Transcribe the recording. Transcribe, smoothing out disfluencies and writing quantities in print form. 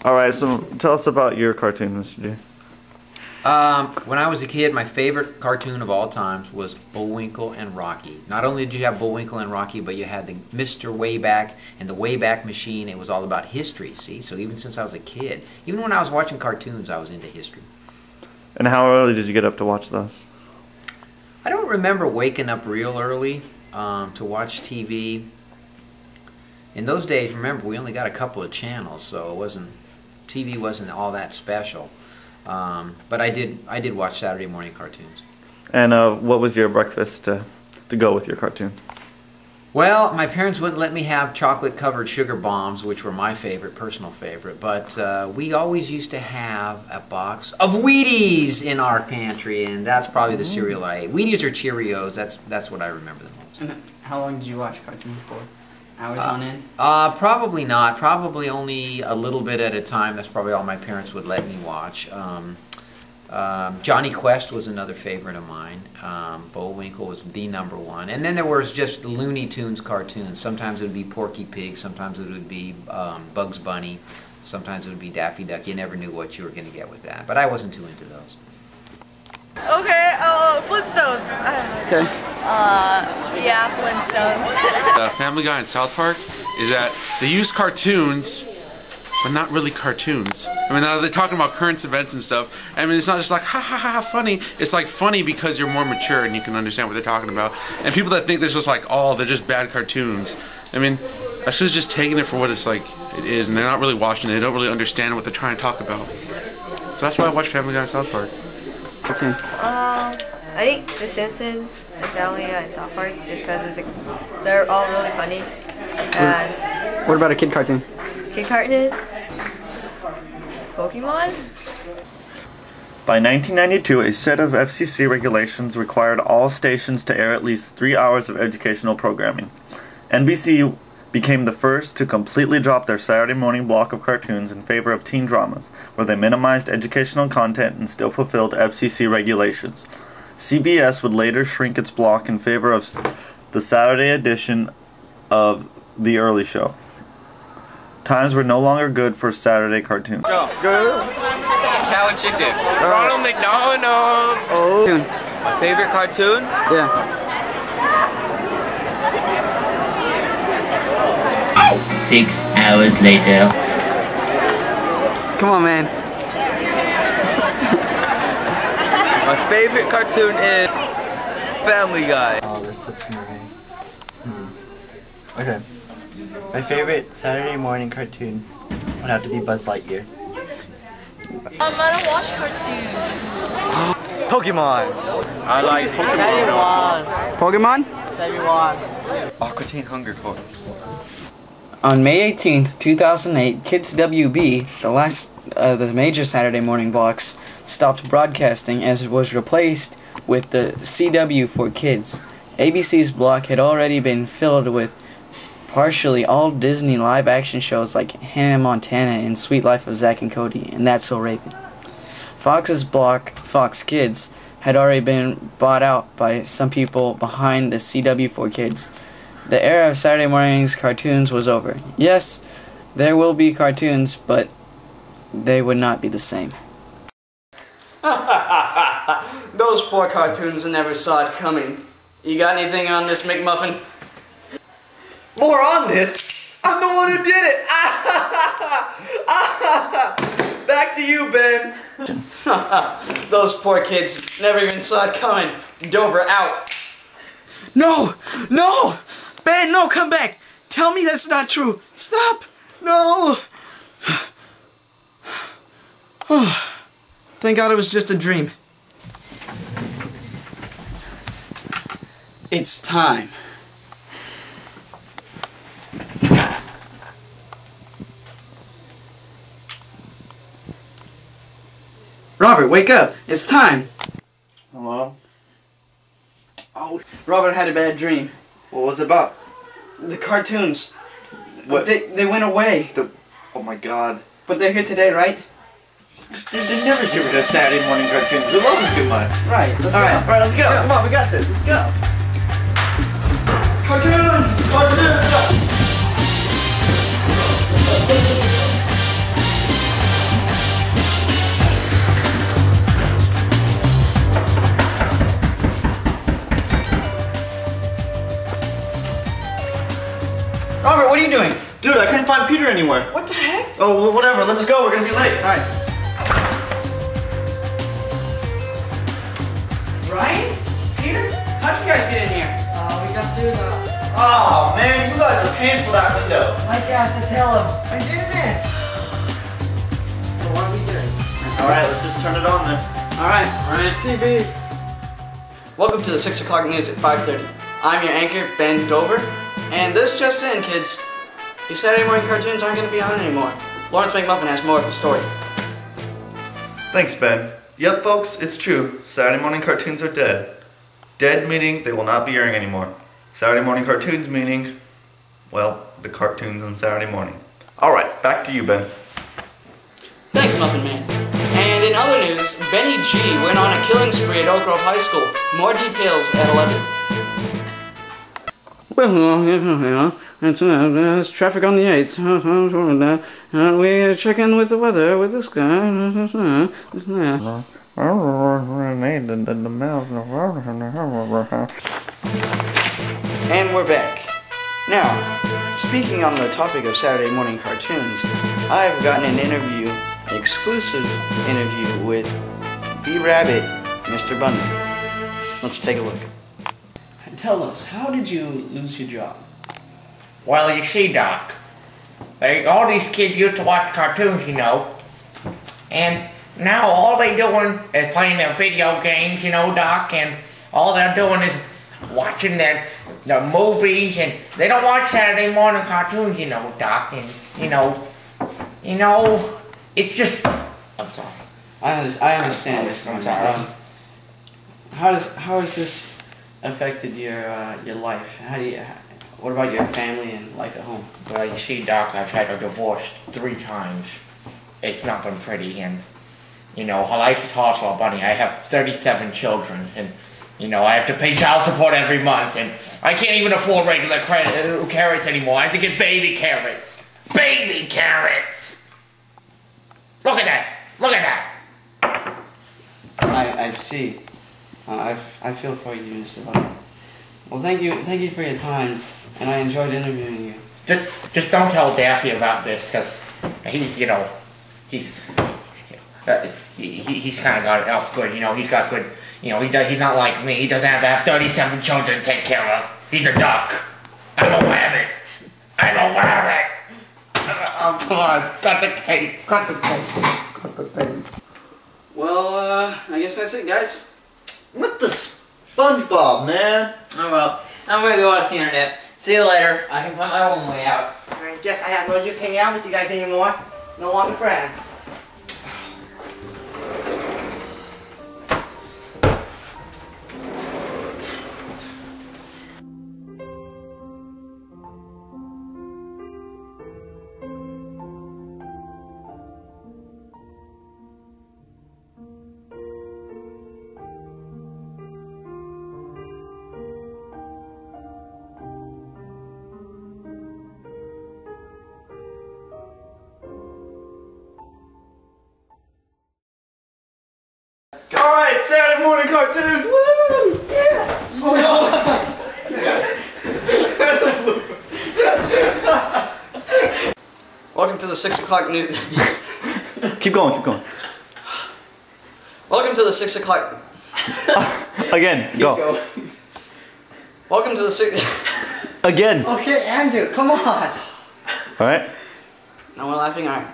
All right, so tell us about your cartoon, Mr. G. When I was a kid, my favorite cartoon of all times was Bullwinkle and Rocky. Not only did you have Bullwinkle and Rocky, but you had the Mr. Wayback and the Wayback Machine. It was all about history, see? So even since I was a kid, even when I was watching cartoons, I was into history. And how early did you get up to watch those? I don't remember waking up real early to watch TV. In those days, remember, we only got a couple of channels, so TV wasn't all that special. But I did watch Saturday morning cartoons. And what was your breakfast to go with your cartoon? Well, my parents wouldn't let me have chocolate-covered sugar bombs, which were my favorite, personal favorite. But we always used to have a box of Wheaties in our pantry, and that's probably the cereal I ate. Wheaties or Cheerios, that's what I remember the most. And how long did you watch cartoons for? Hours on end? Probably not. Probably only a little bit at a time. That's probably all my parents would let me watch. Johnny Quest was another favorite of mine. Bullwinkle was the #1. And then there was just Looney Tunes cartoons. Sometimes it would be Porky Pig. Sometimes it would be Bugs Bunny. Sometimes it would be Daffy Duck. You never knew what you were going to get with that. But I wasn't too into those. Okay, Flintstones. Okay. Yeah, Flintstones. Family Guy and South Park is that they use cartoons, but not really cartoons. I mean, they're talking about current events and stuff. I mean, it's not just like, ha ha ha, funny. It's like funny because you're more mature and you can understand what they're talking about. And people that think there's just like, oh, they're just bad cartoons. I mean, that's just taking it for what it's like it is, and they're not really watching it. They don't really understand what they're trying to talk about. So that's why I watch Family Guy and South Park. I think The Simpsons and Family Guy and South Park, just because they're all really funny. What about a kid cartoon? Kid cartoon? Pokemon? By 1992, a set of FCC regulations required all stations to air at least 3 hours of educational programming. NBC became the first to completely drop their Saturday morning block of cartoons in favor of teen dramas, where they minimized educational content and still fulfilled FCC regulations. CBS would later shrink its block in favor of the Saturday edition of The Early Show. Times were no longer good for Saturday cartoons. Go. Cow and chicken. Ronald McDonald. Oh. My favorite cartoon? Yeah. 6 hours later. Come on, man. My favorite cartoon is Family Guy. Oh, this slips in your hand. Okay. My favorite Saturday morning cartoon would have to be Buzz Lightyear. I don't watch cartoons. It's Pokemon. I like Pokemon. Pokemon? Aqua Teen Hunger Force. On May 18th, 2008, Kids WB, the last of the major Saturday morning blocks, stopped broadcasting as it was replaced with the CW for Kids. ABC's block had already been filled with partially all Disney live-action shows like Hannah Montana and Sweet Life of Zack and Cody and That's So Raven. Fox's block, Fox Kids, had already been bought out by some people behind the CW for Kids. The era of Saturday morning's cartoons was over. Yes, there will be cartoons, but they would not be the same. Those poor cartoons never saw it coming. You got anything on this, McMuffin? More on this? I'm the one who did it! Back to you, Ben. Those poor kids never even saw it coming. Dover out. No! No! Ben, no, come back! Tell me that's not true! Stop! No! Oh, thank God it was just a dream. It's time. Robert, wake up! It's time! Hello? Oh, Robert had a bad dream. What was it about? The cartoons. What? They went away. Oh my God. But they're here today, right? Dude, they never give me a Saturday morning cartoons. We love them too much. Right. Alright, let's go. Come on, we got this. Let's go. Cartoons! Cartoons! Albert, what are you doing? Dude, I couldn't find Peter anywhere. What the heck? Oh, well, whatever. Let's go. We're gonna get late. Alright. Ryan? Peter? How'd you guys get in here? We got through the... Oh, man, you guys are paying for that window. I have to tell him. I didn't. So what are we doing? Alright, let's just turn it on then. Alright, run it. TV. Welcome to the 6 o'clock news at 5:30. I'm your anchor, Ben Dover. And this just in, kids. Your Saturday morning cartoons aren't going to be on anymore. Lawrence McMuffin has more of the story. Thanks, Ben. Yep, folks, it's true. Saturday morning cartoons are dead. Dead meaning they will not be airing anymore. Saturday morning cartoons meaning, well, the cartoons on Saturday morning. Alright, back to you, Ben. Thanks, Muffin Man. And in other news, Benny G went on a killing spree at Oak Grove High School. More details at 11. Well, it's traffic on the 8th. We check in with the weather with this guy. And we're back. Now, speaking on the topic of Saturday morning cartoons, I've gotten an interview, exclusive interview with B-Rabbit, Mr. Bundy. Let's take a look. Tell us, how did you lose your job? Well, you see, Doc, all these kids used to watch cartoons, you know, and now all they doing is playing their video games, you know, Doc, and all they're doing is watching the movies, and they don't watch Saturday morning cartoons, you know, Doc, and you know, it's just. I'm sorry. I understand this. I'm sorry. How has this affected your life? What about your family and life at home? Well, you see, Doc, I've had a divorce 3 times. It's not been pretty, and you know, life is hard, Bunny. I have 37 children, and you know, I have to pay child support every month, and I can't even afford regular carrots anymore. I have to get baby carrots. Baby carrots! Look at that! Look at that! I see. I feel for you, Mr. Bundy. Well, thank you for your time, and I enjoyed interviewing you. Just don't tell Daffy about this, because he's kind of got it else good. You know, he's got good. You know, he's not like me. He doesn't have to have 37 children to take care of. He's a duck. I'm a rabbit. I'm a rabbit. Oh, come on, cut the tape. Cut the tape. Cut the tape. Well, I guess that's it, guys. What the SpongeBob, man? Oh well, I'm gonna go watch the internet. See you later. I can find my own way out. I guess I have no use hanging out with you guys anymore. No longer friends. Alright, Saturday morning cartoons! Woo! Yeah! Welcome to the 6 o'clock news. Keep going, keep going. Welcome to the 6 o'clock. Again, go. Welcome to the 6. Again. Okay, Andrew, come on. Alright. No more laughing? Alright.